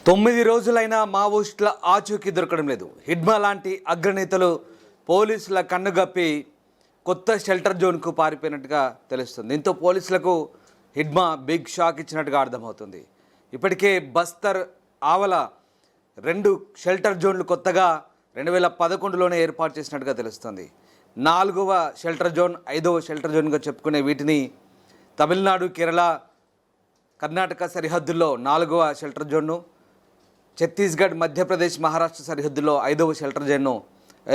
9 రోజులైనా మావోయిస్టుల ఆచూకీ దొరకడం లేదు. హిడ్మా లాంటి అగ్రనేతలు పోలీసుల కన్నుగప్పి కొత్త షెల్టర్ జోన్కు పారిపోయినట్టుగా తెలుస్తుంది. దీంతో పోలీసులకు హిడ్మా బిగ్ షాక్ ఇచ్చినట్టుగా అర్థమవుతుంది. ఇప్పటికే బస్తర్, ఆవల 2 షెల్టర్ జోన్లు కొత్తగా 2011లోనే ఏర్పాటు చేసినట్టుగా తెలుస్తుంది. 4వ షెల్టర్ జోన్, 5వ షెల్టర్ జోన్గా చెప్పుకునే వీటిని తమిళనాడు, కేరళ, కర్ణాటక సరిహద్దుల్లో 4వ షెల్టర్ జోన్ను, ఛత్తీస్గఢ్, మధ్యప్రదేశ్, మహారాష్ట్ర సరిహద్దుల్లో 5వ షెల్టర్ జోన్ను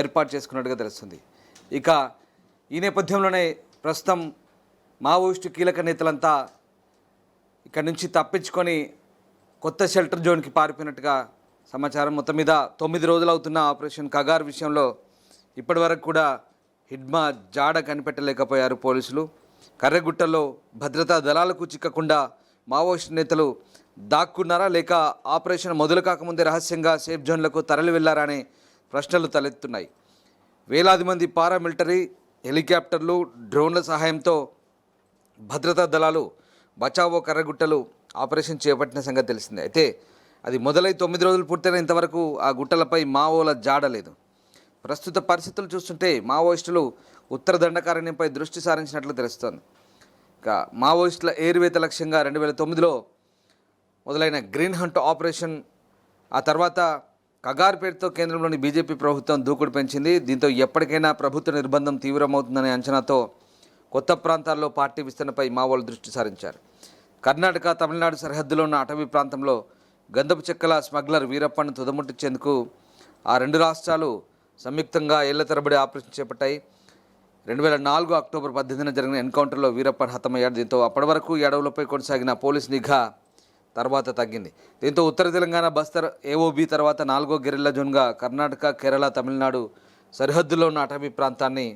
ఏర్పాటు చేసుకున్నట్టుగా తెలుస్తుంది. ఇక ఈ నేపథ్యంలోనే ప్రస్తుతం మావోయిస్టు కీలక నేతలంతా ఇక్కడి నుంచి తప్పించుకొని కొత్త షెల్టర్ జోన్కి పారిపోయినట్టుగా సమాచారం. మొత్తం మీద 9 రోజులు అవుతున్న ఆపరేషన్ కగార్ విషయంలో ఇప్పటివరకు కూడా హిడ్మా జాడ కనిపెట్టలేకపోయారు పోలీసులు. కర్రెగుట్టలో భద్రతా దళాలకు చిక్కకుండా మావోయిస్టు నేతలు దాక్కున్నారా, లేక ఆపరేషన్ మొదలు కాకముందే రహస్యంగా సేఫ్ జోన్లకు తరలి వెళ్లారా అనే ప్రశ్నలు తలెత్తున్నాయి. వేలాది మంది పారామిలిటరీ, హెలికాప్టర్లు, డ్రోన్ల సహాయంతో భద్రతా దళాలు బచావో కర్రగుట్టలు ఆపరేషన్ చేపట్టిన సంగతి తెలిసిందే. అయితే అది మొదలై 9 రోజులు పూర్తయిన ఇంతవరకు ఆ గుట్టలపై మావోల జాడలేదు. ప్రస్తుత పరిస్థితులు చూస్తుంటే మావోయిస్టులు ఉత్తర దండకారణ్యంపై దృష్టి సారించినట్లు తెలుస్తోంది. ఇక మావోయిస్టుల ఏరువేత లక్ష్యంగా 2009లో మొదలైన గ్రీన్ హంట్ ఆపరేషన్, ఆ తర్వాత కగార్ పేరుతో కేంద్రంలోని బీజేపీ ప్రభుత్వం దూకుడు పెంచింది. దీంతో ఎప్పటికైనా ప్రభుత్వ నిర్బంధం తీవ్రమవుతుందనే అంచనాతో కొత్త ప్రాంతాల్లో పార్టీ విస్తరణపై మావోలు దృష్టి సారించారు. కర్ణాటక, తమిళనాడు సరిహద్దులో ఉన్న అటవీ ప్రాంతంలో గంధపు చెక్కల స్మగ్లర్ వీరప్పను తుదముట్టించేందుకు ఆ 2 రాష్ట్రాలు సంయుక్తంగా ఏళ్ల తరబడి ఆపరేషన్ చేపట్టాయి. 2004 అక్టోబర్ 18న జరిగిన ఎన్కౌంటర్లో వీరప్పన్ హతమయ్యాడు. దీంతో అప్పటి వరకు ఈ అడవులపై కొనసాగిన పోలీస్ నిఘా తర్వాత తగ్గింది. దీంతో ఉత్తర తెలంగాణ బస్తర్ ఏఓబి తర్వాత 4వ గెరిల్లా జోన్గా కర్ణాటక, కేరళ, తమిళనాడు సరిహద్దుల్లో ఉన్న అటవీ ప్రాంతాన్ని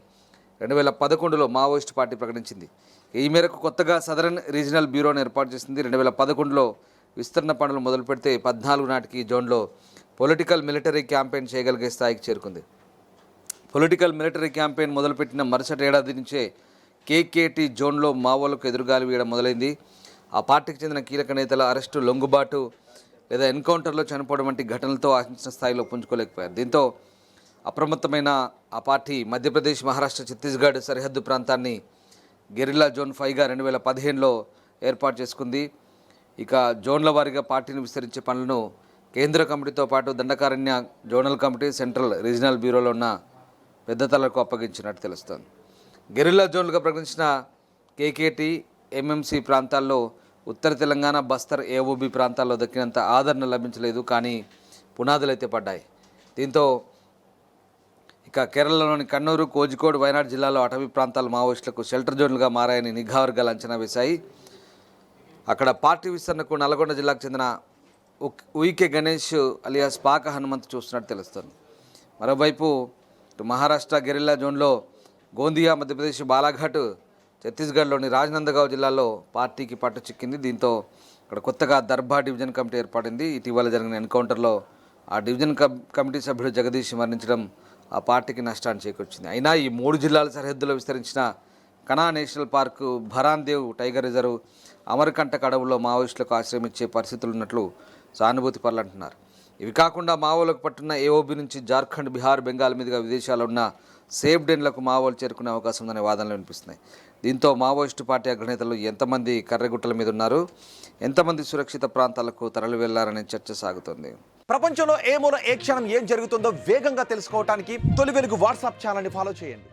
2011లో మావోయిస్టు పార్టీ ప్రకటించింది. ఈ మేరకు కొత్తగా సదరన్ రీజనల్ బ్యూరోను ఏర్పాటు చేసింది. 2011లో విస్తరణ పనులు మొదలు పెడితే 14 నాటికి జోన్లో పొలిటికల్ మిలిటరీ క్యాంపెయిన్ చేయగలిగే స్థాయికి చేరుకుంది. పొలిటికల్ మిలిటరీ క్యాంపెయిన్ మొదలుపెట్టిన మరుసటి ఏడాది నుంచే కేకేటి జోన్లో మావోలకు ఎదురుగాలి వీయడం మొదలైంది. ఆ పార్టీకి చెందిన కీలక నేతల అరెస్టు, లొంగుబాటు లేదా ఎన్కౌంటర్లో చనిపోవడం వంటి ఘటనలతో ఆశించిన స్థాయిలో పుంజుకోలేకపోయారు. దీంతో అప్రమత్తమైన ఆ పార్టీ మధ్యప్రదేశ్, మహారాష్ట్ర, ఛత్తీస్గఢ్ సరిహద్దు ప్రాంతాన్ని గెరిల్లా జోన్ 5గా 2015లో ఏర్పాటు చేసుకుంది. ఇక జోన్ల వారీగా పార్టీని విస్తరించే పనులను కేంద్ర కమిటీతో పాటు Dandakaranya zonal committee, central regional బ్యూరోలో ఉన్న పెద్ద తలకు అప్పగించినట్టు తెలుస్తోంది. గెరిల్లా జోన్లుగా ప్రకటించిన కేకేటి, ఎంఎంసీ ప్రాంతాల్లో ఉత్తర తెలంగాణ, బస్తర్, ఏఓబి ప్రాంతాల్లో దక్కినంత ఆదరణ లభించలేదు, కానీ పునాదులు అయితే పడ్డాయి. దీంతో ఇక కేరళలోని కన్నూరు, కోజికోడ్, వయనాడ్ జిల్లాలో అటవీ ప్రాంతాలు మావోయిస్టులకు షెల్టర్ జోన్లుగా మారాయని నిఘా వర్గాలు అంచనా వేశాయి. అక్కడ పార్టీ విస్తరణకు నల్గొండ జిల్లాకు చెందిన ఉయికే గణేష్ అలియాస్ పాక హనుమంత్ చూస్తున్నట్టు తెలుస్తుంది. మరోవైపు మహారాష్ట్ర గెరిల్లా జోన్లో గోందియా, మధ్యప్రదేశ్ బాలాఘాట్, ఛత్తీస్గఢ్లోని రాజ్నందగావ్ జిల్లాలో పార్టీకి పట్టు చిక్కింది. దీంతో అక్కడ కొత్తగా దర్భా డివిజన్ కమిటీ ఏర్పడింది. ఇటీవల జరిగిన ఎన్కౌంటర్లో ఆ డివిజన్ కమిటీ సభ్యుడు జగదీష్ మరణించడం ఆ పార్టీకి నష్టాన్ని చేకూర్చింది. అయినా ఈ 3 జిల్లాల సరిహద్దులో విస్తరించిన Kanha national park, Bhoramdev tiger reserve, Amarkantak అడవుల్లో మావోయిస్టులకు ఆశ్రయం ఇచ్చే పరిస్థితులు ఉన్నట్లు సానుభూతి పరులు అంటున్నారు. ఇవి కాకుండా మావోలకు పట్టున్న ఏఓబి నుంచి జార్ఖండ్, బీహార్, బెంగాల్ మీదుగా విదేశాల్లో ఉన్న సేఫ్ డెన్లకు మావోలు చేరుకునే అవకాశం ఉందనే వాదనలు వినిపిస్తున్నాయి. దీంతో మావోయిస్టు పార్టీ అగ్రనేతలు ఎంతమంది కర్రెగుట్టల మీద ఉన్నారు, ఎంతమంది సురక్షిత ప్రాంతాలకు తరలి వెళ్లారనే చర్చ సాగుతోంది. ప్రపంచంలో ఏ మూల ఏ క్షణం ఏం జరుగుతుందో వేగంగా తెలుసుకోవడానికి తొలి వెలుగు వాట్సాప్ ఛానల్ని ఫాలో చేయండి.